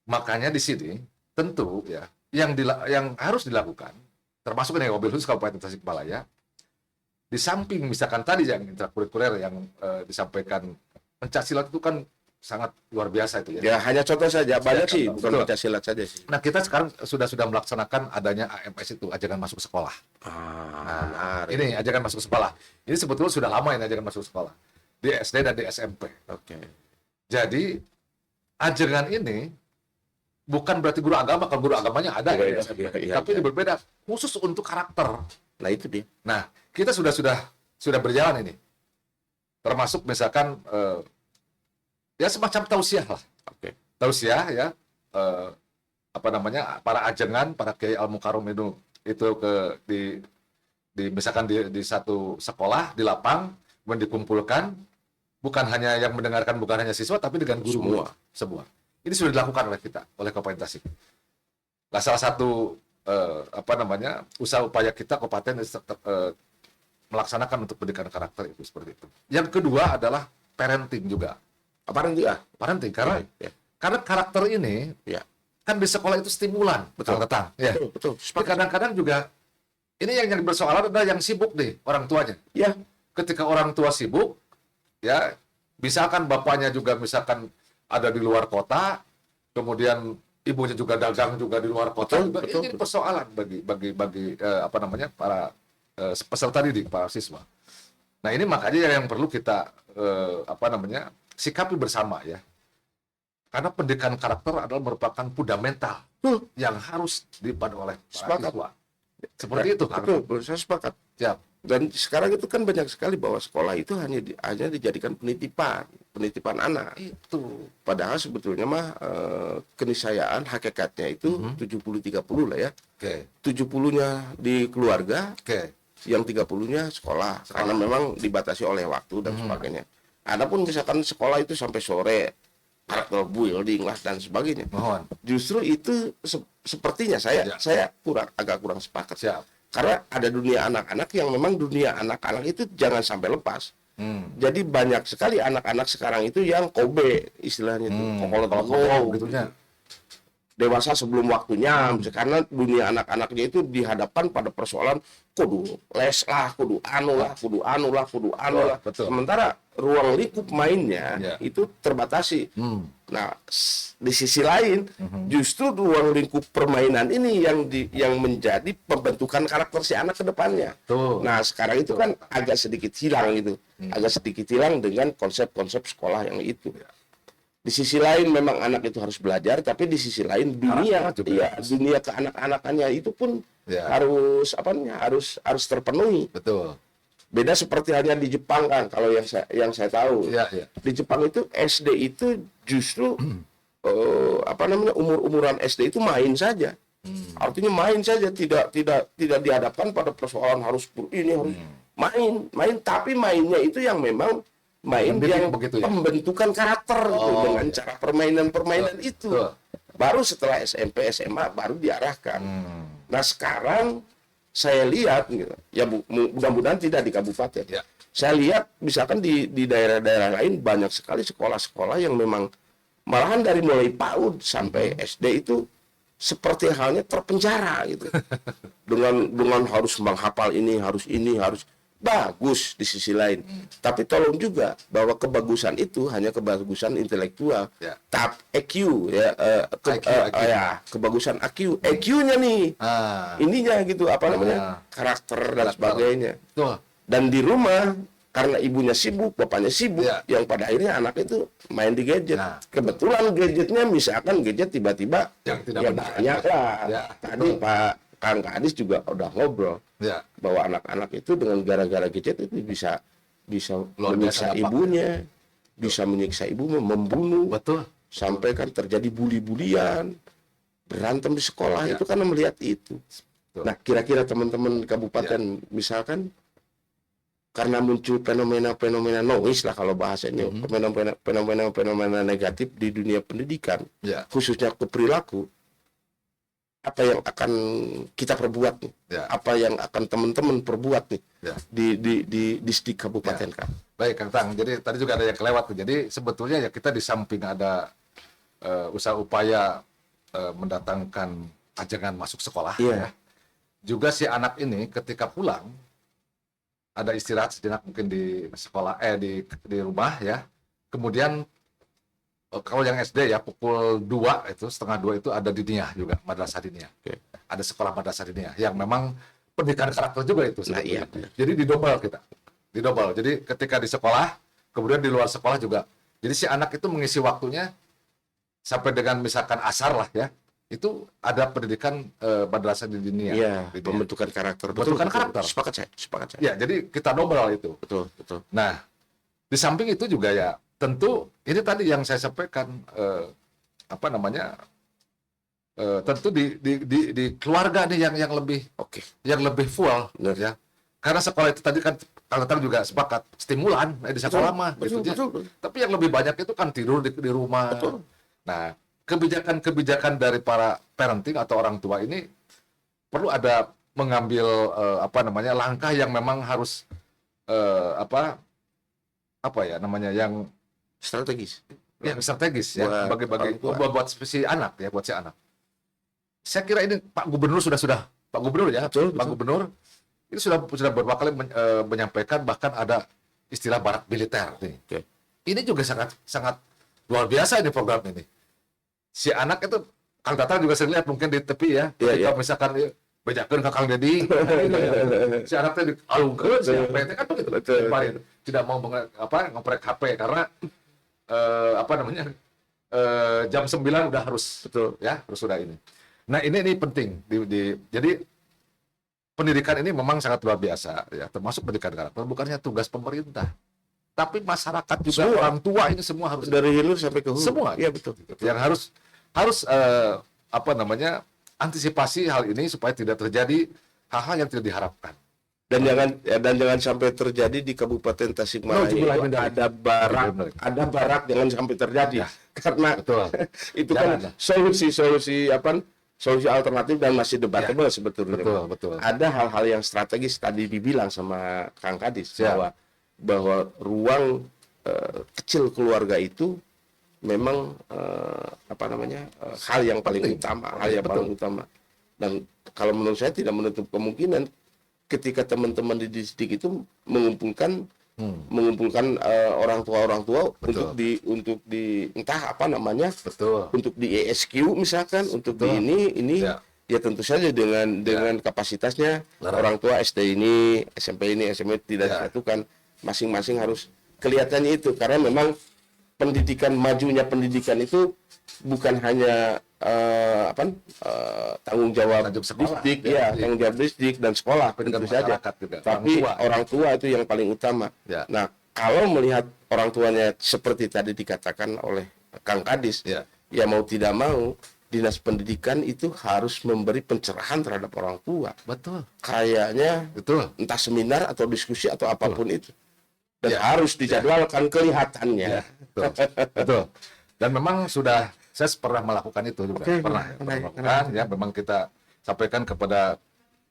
makanya di sini tentu ya yang harus dilakukan, termasuk yang mobil khusus Kabupaten Tasikmalaya, di samping misalkan tadi yang intrakurikuler yang disampaikan, pencaksilat itu kan sangat luar biasa itu ya. Ya, hanya contoh saja. Banyak Ya, sih, contoh. bukan Betul. pencaksilat saja sih. Nah, kita sekarang sudah melaksanakan adanya AMS itu, ajakan masuk sekolah. Menarik. Ini ajakan masuk sekolah. Ini sebetulnya sudah lama ini ajakan masuk sekolah. Di SD dan di SMP. Oke. Jadi, ajakan ini bukan berarti guru agama, kalau guru agamanya ada Iya, ya di SMP. iya, Tapi iya. ini berbeda, khusus untuk karakter. Nah, itu dia. Nah, kita sudah berjalan ini. Termasuk misalkan ya semacam tausiah lah. Oke. Tausiah ya, apa namanya, para ajengan, para kiai al mukarram itu misalkan di satu sekolah di lapang, kemudian dikumpulkan, bukan hanya yang mendengarkan, bukan hanya siswa, tapi dengan guru semua. Ini sudah dilakukan oleh kita, oleh Kabupaten Tasik. Nah, salah satu apa namanya, usaha upaya kita Kabupaten melaksanakan untuk pendidikan karakter itu seperti itu. Yang kedua adalah parenting juga. Apa nanti ah? Parenting karena Ya. karena karakter ini Ya. kan di sekolah itu stimulan, Betul. datang. Ya. Betul, betul. Tapi kadang-kadang juga ini yang bersoalan adalah yang sibuk nih orang tuanya. Ya. Ketika orang tua sibuk, ya misalkan bapaknya juga misalkan ada di luar kota, kemudian ibunya juga dagang juga di luar kota, Betul, juga betul, ini betul. persoalan bagi apa namanya, para peserta didik, para siswa. Nah, ini makanya yang perlu kita apa namanya, sikapi bersama ya. Karena pendidikan karakter adalah merupakan fundamental yang harus dipadu oleh para Sepakat. siswa. Seperti itu, Kang. Betul, saya sepakat. Siap. Dan sekarang itu kan banyak sekali bahwa sekolah itu hanya dijadikan penitipan anak. Itu. Padahal sebetulnya mah keniscayaan hakikatnya itu 70-30 lah ya. Oke. 70-nya di keluarga, Oke. yang 30-nya sekolah. Karena memang dibatasi oleh waktu dan sebagainya. Adapun misalkan sekolah itu sampai sore, karakter building lah dan sebagainya. Mohon. Justru itu sepertinya Ya. saya agak kurang sepakat. Siap. Karena ada dunia anak-anak yang memang dunia anak-anak itu jangan sampai lepas. Jadi banyak sekali anak-anak sekarang itu yang kobe istilahnya itu. Kalau gitunya. Dewasa sebelum waktunya. Karena dunia anak-anaknya itu dihadapkan pada persoalan kudu les lah, kudu anu lah. Betul. Sementara ruang lingkup mainnya Ya. itu terbatasi. Nah, di sisi lain, justru ruang lingkup permainan ini yang menjadi pembentukan karakter si anak ke depannya. Tuh. Nah, sekarang itu kan agak sedikit hilang gitu. Agak sedikit hilang dengan konsep-konsep sekolah yang itu. Di sisi lain memang anak itu harus belajar, tapi di sisi lain dunia, Karakter juga dunia keanak-anakannya itu pun Ya. harus terpenuhi. Betul. Beda seperti halnya di Jepang kan, kalau yang saya tahu. Iya, iya. Di Jepang itu SD itu justru umur-umuran SD itu main saja. Artinya main saja, tidak dihadapkan pada persoalan harus ini harus main, tapi mainnya itu yang memang main Mendidik yang begitu ya? pembentukan karakter gitu, dengan iya. cara permainan itu. Betul. Baru setelah SMP SMA baru diarahkan. Nah, sekarang saya lihat gitu, ya mudah-mudahan tidak di kabupaten. Ya. Saya lihat misalkan di daerah-daerah lain banyak sekali sekolah-sekolah yang memang malahan dari mulai PAUD sampai SD itu seperti halnya terpenjara gitu. dengan harus menghafal ini, harus bagus di sisi lain. Tapi tolong juga bahwa kebagusan itu hanya kebagusan intelektual. Ya. Tap EQ ya, IQ. ya, kebagusan IQ. EQ-nya nih. Ininya gitu, apa namanya? Karakter dan sebagainya. Tuh. Dan di rumah karena ibunya sibuk, bapaknya sibuk, Ya. yang pada akhirnya anak itu main di gadget. Nah, Kebetulan gadgetnya misalkan gadget tiba-tiba Yang tidak ya benar. banyak lah. Ya, Tadi betul. Pak Kang Kadis juga udah ngobrol Ya. bahwa anak-anak itu dengan gara-gara gadget itu bisa bisa Luar biasa menyiksa dampaknya. ibunya, bisa menyiksa ibunya, membunuh, Betul. sampai kan terjadi bully-bulian, berantem di sekolah, Ya. itu karena melihat itu. Betul. Nah, kira-kira teman-teman kabupaten misalkan karena muncul fenomena-fenomena noise lah kalau bahasanya, fenomena-fenomena negatif di dunia pendidikan, Ya. khususnya ke perilaku, apa yang akan kita perbuat nih? Ya. Apa yang akan teman-teman perbuat nih Ya. di distrik kabupaten Kang? Baik, Kang Tang. Jadi tadi juga ada yang kelewat tuh. Jadi sebetulnya ya kita di samping ada usaha upaya mendatangkan ajangan masuk sekolah, Iya. ya. Juga si anak ini ketika pulang ada istirahat sejenak mungkin di sekolah, di rumah ya. Kemudian kalau yang SD ya pukul 2 itu setengah 2 itu ada diniyah juga, madrasah diniyah. Oke. Ada sekolah madrasah diniyah yang memang pendidikan karakter juga itu Nah, sebetulnya. iya, benar. Jadi didobel kita. Didobel. Jadi ketika di sekolah, kemudian di luar sekolah juga. Jadi si anak itu mengisi waktunya sampai dengan misalkan asar lah ya. Itu ada pendidikan madrasah diniyah. Iya, Diniyah. pembentukan karakter. Pembentukan karakter. Sepakat saya. Ya, jadi kita dobel itu. Betul, betul. Nah, di samping itu juga ya tentu ini tadi yang saya sampaikan apa namanya tentu di keluarga nih yang lebih Oke. full Benar. ya, karena sekolah itu tadi kan Kang Tatang juga sepakat stimulan di sekolah mah Betul, gitu ya. betul. Tapi yang lebih banyak itu kan tidur di rumah. Betul. Nah, kebijakan-kebijakan dari para parenting atau orang tua ini perlu ada mengambil apa namanya langkah yang memang harus apa ya namanya yang Strategis. strategis ya Buat orang tua. buat si anak ya, buat si anak. Saya kira ini Pak Gubernur sudah Pak Gubernur ya, Betul, Pak betul. Gubernur ini sudah beberapa kali menyampaikan, bahkan ada istilah barak militer nih. Oke. Ini juga sangat sangat luar biasa ini program ini. Si anak itu Kang Tatang juga sering lihat mungkin di tepi ya, Iya, ketika iya. misalkan bejakeun ka Kang Dedi, si anak teh dialungkeun, si PT kan begitu. Betul. Tidak mau ngoprek HP karena apa namanya jam 9 udah harus Betul. ya, harus sudah ini. Nah, ini penting jadi pendidikan ini memang sangat luar biasa ya, termasuk pendidikan karakter bukannya tugas pemerintah. Tapi masyarakat juga, Semua. orang tua ini semua harus Dari hilir sampai ke hulu. semua. Iya, betul. Yang harus apa namanya antisipasi hal ini supaya tidak terjadi hal-hal yang tidak diharapkan. Dan jangan sampai terjadi di Kabupaten Tasikmalaya No, itu ada barak jangan sampai terjadi. Ya. Karena Betul. itu Jangan. kan solusi alternatif dan masih debatable sebetulnya. Betul. Ada hal-hal yang strategis tadi dibilang sama Kang Kadis Siap. bahwa ruang kecil keluarga itu memang hal yang paling Penting. utama, Betul. Dan kalau menurut saya tidak menutup kemungkinan ketika teman-teman di distrik itu mengumpulkan orang tua Betul. untuk di entah apa namanya, Betul. untuk di ESQ misalkan, untuk di ini Ya. ya tentu saja dengan kapasitasnya orang tua SD ini, SMP ini, SMA tidak Ya. disatukan, masing-masing harus kelihatannya itu, karena memang majunya pendidikan itu bukan hanya tanggung jawab Tanggung sekolah, distrik, ya. tanggung jawab distrik dan sekolah Pendidikan tentu saja. masyarakat juga, Tapi orang tua. orang tua itu yang paling utama. Ya. Nah, kalau melihat orang tuanya seperti tadi dikatakan oleh Kang Kadis, Ya. ya mau tidak mau dinas pendidikan itu harus memberi pencerahan terhadap orang tua. Betul. Kayaknya Betul. entah seminar atau diskusi atau apapun itu. Dan Ya. harus dijadwalkan kelihatannya. Ya, betul. Dan memang saya pernah melakukan itu juga. Oke, Pernah melakukan ya, memang kita sampaikan kepada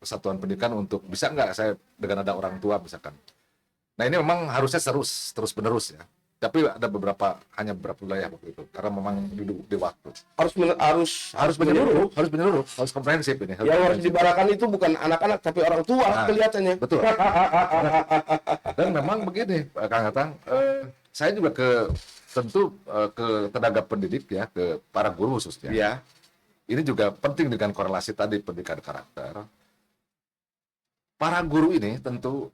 Kesatuan Pendidikan untuk bisa nggak saya dengan ada orang tua misalkan. Nah, ini memang harusnya terus menerus ya. Tapi ada hanya beberapa wilayah waktu itu karena memang di waktu. Harus Menyeluruh, harus komprehensif ini. yang harus dibarakan itu bukan anak-anak tapi orang tua Nah, kelihatannya. betul. Dan memang begini, Kang Tatang, saya juga tentu ke tenaga pendidik ya, ke para guru khususnya. Ya. Ini juga penting dengan korelasi tadi pendidikan karakter. Para guru ini tentu,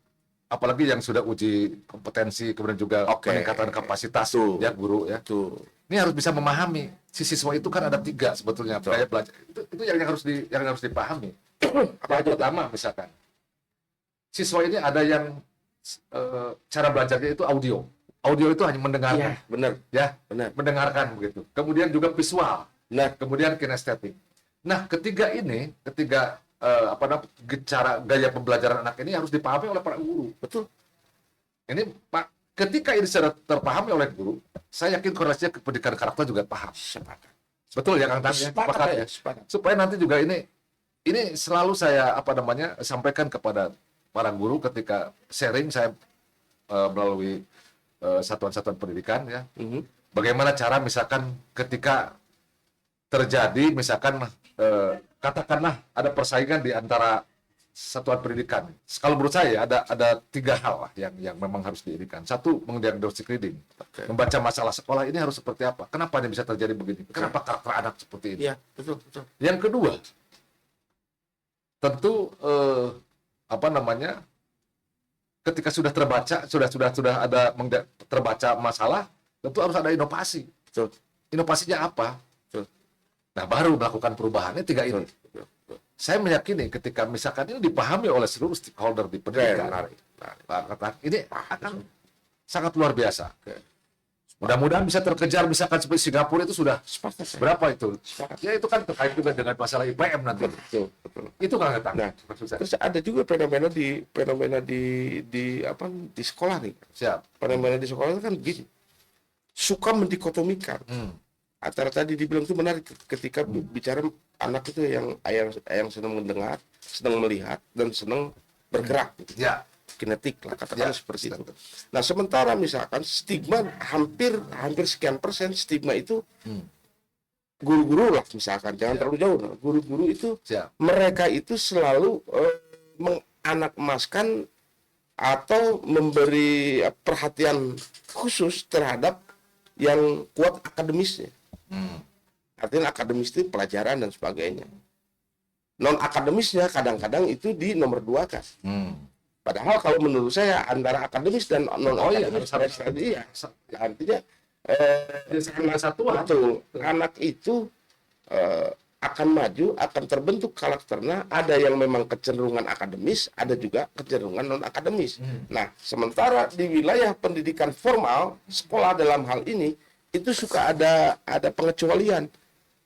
apalagi yang sudah uji kompetensi, kemudian juga Oke. peningkatan kapasitas Betul. ya guru ya. Tuh. Ini harus bisa memahami si siswa itu kan ada 3 sebetulnya gaya belajar. Itu yang harus dipahami. Yang pertama misalkan, siswa ini ada yang cara belajarnya itu audio. Audio itu hanya mendengarkan, Iya, benar, ya, benar. mendengarkan begitu. Kemudian juga visual, Nah, kemudian kinestetik. Nah, ketiga apa namanya cara gaya pembelajaran anak ini harus dipahami oleh para guru. betul. Ini Pak, ketika ini sudah terpahami oleh guru, saya yakin korelasinya ke pendidikan karakter juga paham. Sepakat. Betul ya Kang Tan? Ya? Sepakat, Sepakat ya? sepakat. Supaya nanti juga ini selalu saya apa namanya sampaikan kepada para guru ketika sharing saya melalui satuan-satuan pendidikan ya. Bagaimana cara misalkan ketika terjadi misalkan katakanlah ada persaingan di antara satuan pendidikan. Kalau menurut saya ada 3 hal lah yang memang harus diirikan. Satu, mendiagnostik reading. Oke. Membaca masalah sekolah ini harus seperti apa? Kenapa ini bisa terjadi begini? Kenapa karakter anak seperti ini? Iya, betul, betul. Yang kedua, tentu apa namanya? Ketika sudah terbaca, sudah ada terbaca masalah, tentu harus ada inovasi. Betul. Inovasinya apa? Betul. Nah, baru melakukan perubahannya 3 ini. Betul. Saya meyakini ketika misalkan ini dipahami oleh seluruh stakeholder di pendidikan, ini akan sangat luar biasa. Mudah-mudahan bisa terkejar, misalkan seperti Singapura itu sudah Sepakat, saya. berapa itu? Sepakat. Ya itu kan terkait juga dengan masalah IPM nanti. Betul, betul. Itu kan Kang. Nah, Maksud saya. terus ada juga fenomena di sekolah nih. Siap. Fenomena di sekolah itu kan begini. Suka mendikotomikan. Antara tadi dibilang itu menarik ketika bicara anak itu yang senang mendengar, senang melihat dan senang bergerak. Ya. Kinetik lah katakanlah Ya, seperti itu. Nah, sementara misalkan stigma hampir sekian persen stigma itu guru-guru lah misalkan jangan terlalu jauh. Nah, guru-guru itu Siap. mereka itu selalu menganakmaskan atau memberi perhatian khusus terhadap yang kuat akademisnya. Artinya akademis itu pelajaran dan sebagainya. Non akademisnya kadang-kadang itu di nomor 2 kan. Padahal kalau menurut saya antara akademis dan non akademis iya. Artinya anak itu akan maju, akan terbentuk karakternya. Ada yang memang kecenderungan akademis, ada juga kecenderungan non akademis. Nah, sementara di wilayah pendidikan formal, sekolah dalam hal ini itu suka ada pengecualian.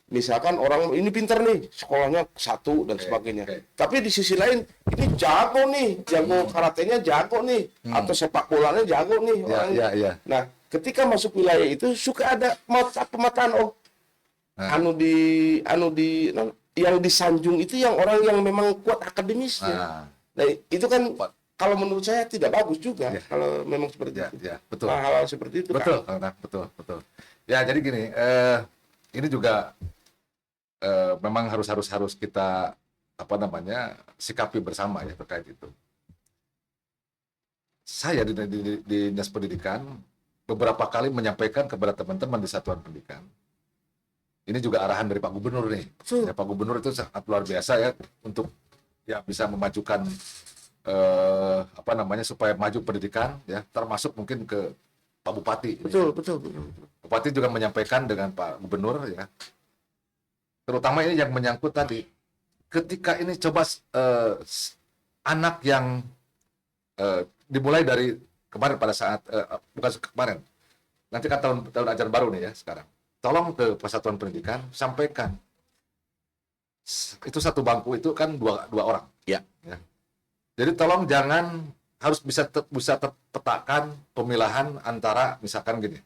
Misalkan orang ini pintar nih, sekolahnya 1 dan sebagainya. Tapi di sisi lain, ini jago nih, jago karatenya jago nih, atau sepak bolanya jago nih. Ya. Nah, ketika masuk wilayah itu suka ada pemetaan yang disanjung itu yang orang yang memang kuat akademisnya. Nah, itu kan kalau menurut saya tidak bagus juga kalau memang seperti itu. Ya, betul. Hal-hal seperti itu Betul, kan. betul. Ya, jadi gini, ini juga memang harus kita apa namanya sikapi bersama ya terkait itu. Saya di Dinas Pendidikan beberapa kali menyampaikan kepada teman-teman di satuan pendidikan. Ini juga arahan dari Pak Gubernur nih. Ya, Pak Gubernur itu sangat luar biasa ya untuk ya bisa memajukan apa namanya supaya maju pendidikan ya, termasuk mungkin ke Pak Bupati. Betul. Bupati juga menyampaikan dengan Pak Gubernur ya. Terutama ini yang menyangkut tadi, ketika ini coba anak yang dimulai dari kemarin pada saat bukan kemarin, nanti kan tahun ajaran baru nih ya sekarang. Tolong ke persatuan pendidikan sampaikan itu satu bangku itu kan dua orang. Ya. Jadi tolong jangan harus bisa terpetakan pemilahan antara misalkan gini.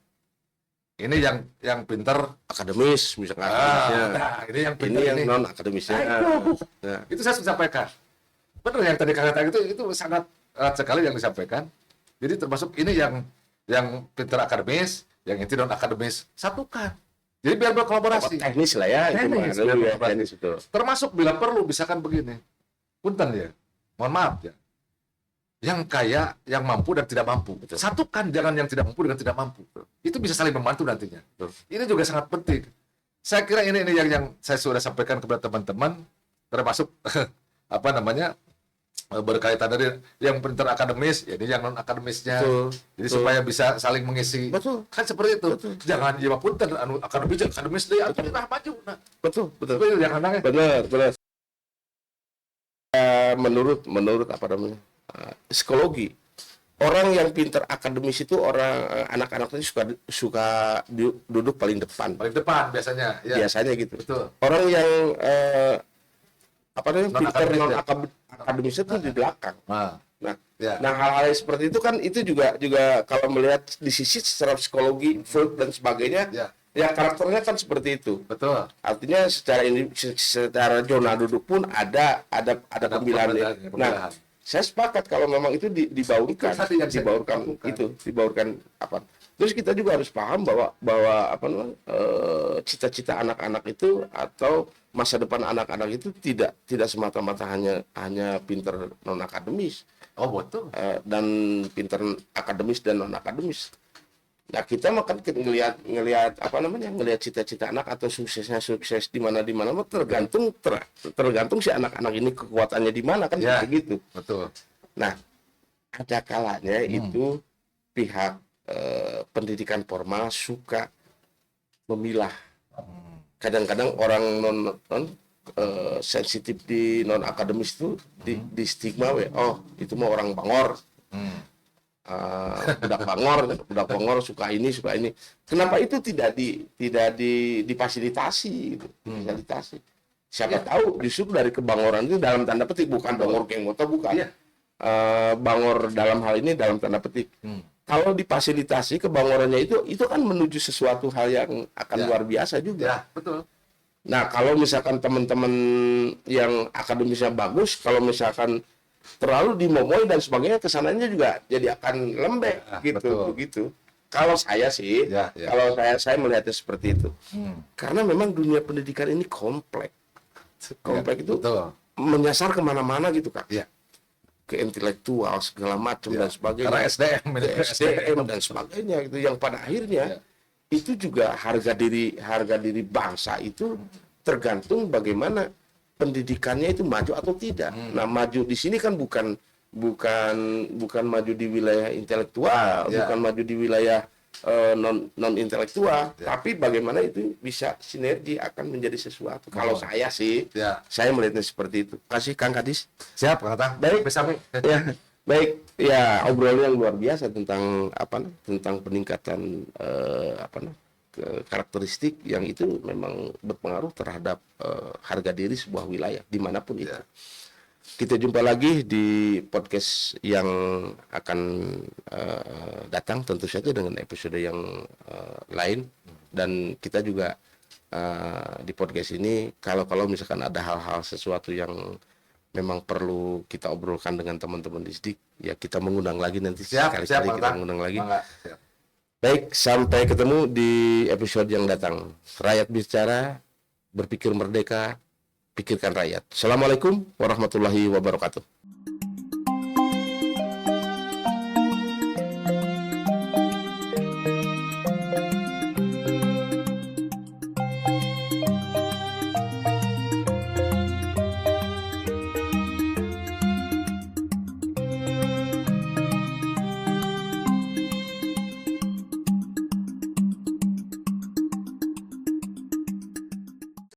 Ini yang pinter Akademis misalkan akademisnya. nah, ini yang Ini pinter yang ini. non akademisnya. Itu saya sudah sampaikan. Benar yang tadi kata itu sangat erat sekali yang disampaikan. Jadi termasuk ini yang pinter akademis, yang itu non akademis, satukan. Jadi biar berkolaborasi. Teknis lah ya. Teknis, itu biar ya, berkolaborasi. teknis betul. Termasuk bila perlu misalkan begini. Punten ya. Mohon maaf ya. Yang kaya, yang mampu dan tidak mampu. Betul. Satukan jangan yang tidak mampu dengan tidak mampu. Itu bisa saling membantu nantinya. Betul. Ini juga sangat penting. Saya kira ini yang saya sudah sampaikan kepada teman-teman, termasuk apa namanya berkaitan dari yang pintar akademis, ya ini yang non akademisnya. Betul. Jadi supaya bisa saling mengisi. Betul. Kan seperti itu. Betul. Jangan ya punten anu akademis deh, atau kita maju. Nah, Betul. seperti itu jangan nangis. Benar. Menurut apa namanya psikologi orang yang pintar akademis itu anak-anaknya suka duduk paling depan. Paling depan biasanya. Ya. Biasanya gitu. Betul. Orang yang pintar Non-akademis, non akademis itu di belakang. Nah, Nah, ya. hal-hal yang seperti itu kan itu juga kalau melihat di sisi secara psikologi, Freud dan sebagainya, ya karakternya kan seperti itu. Betul. Artinya secara zona duduk pun ada pemilihan. Nah, saya sepakat kalau memang itu dibaurkan apa. Terus kita juga harus paham bahwa cita-cita anak-anak itu atau masa depan anak-anak itu tidak semata-mata hanya pinter non akademis. Oh betul. Dan pinter akademis dan non akademis. Nah, kita makan ngelihat cita-cita anak atau sukses di mana tergantung si anak-anak ini kekuatannya di mana kan begitu. Betul. Nah, ada kalanya itu pihak pendidikan formal suka memilah. Kadang-kadang orang non sensitif di non akademis itu di stigma itu mah orang bangor. Budak bangor suka ini. Kenapa itu tidak difasilitasi gitu. Fasilitasi. Siapa tahu justru dari kebangoran itu dalam tanda petik, bukan bangor geng motor, bukan. Bangor dalam hal ini dalam tanda petik. Kalau difasilitasi kebangorannya itu kan menuju sesuatu hal yang akan luar biasa juga. Ya, betul. Nah, kalau misalkan teman-teman yang akademisnya bagus, kalau misalkan terlalu dimomoi dan sebagainya, kesananya juga jadi akan lembek begitu. Kalau saya sih, kalau saya melihatnya seperti itu. Karena memang dunia pendidikan ini kompleks. Kompleks itu menyasar kemana-mana gitu, Kak. Ya. Ke intelektual segala macam dan sebagainya. Karena SDM dan sebagainya gitu, yang pada akhirnya itu juga harga diri bangsa itu tergantung bagaimana pendidikannya itu maju atau tidak. Nah, maju di sini kan bukan maju di wilayah intelektual, bukan maju di wilayah non intelektual, tapi bagaimana itu bisa sinergi akan menjadi sesuatu. Kalau saya sih, saya melihatnya seperti itu. Kasih Kang Kadis. Siap, Kang Ratang. Baik, baik. Ya, obrolan yang luar biasa tentang peningkatan karakteristik yang itu memang berpengaruh terhadap harga diri sebuah wilayah dimanapun itu. Kita jumpa lagi di podcast yang akan datang, tentu saja dengan episode yang lain. Dan kita juga di podcast ini kalau misalkan ada hal-hal sesuatu yang memang perlu kita obrolkan dengan teman-teman di SDIK, ya kita mengundang lagi nanti. Sekali-kali kita mengundang lagi. Baik, sampai ketemu di episode yang datang. Rakyat bicara, berpikir merdeka, pikirkan rakyat. Assalamualaikum warahmatullahi wabarakatuh.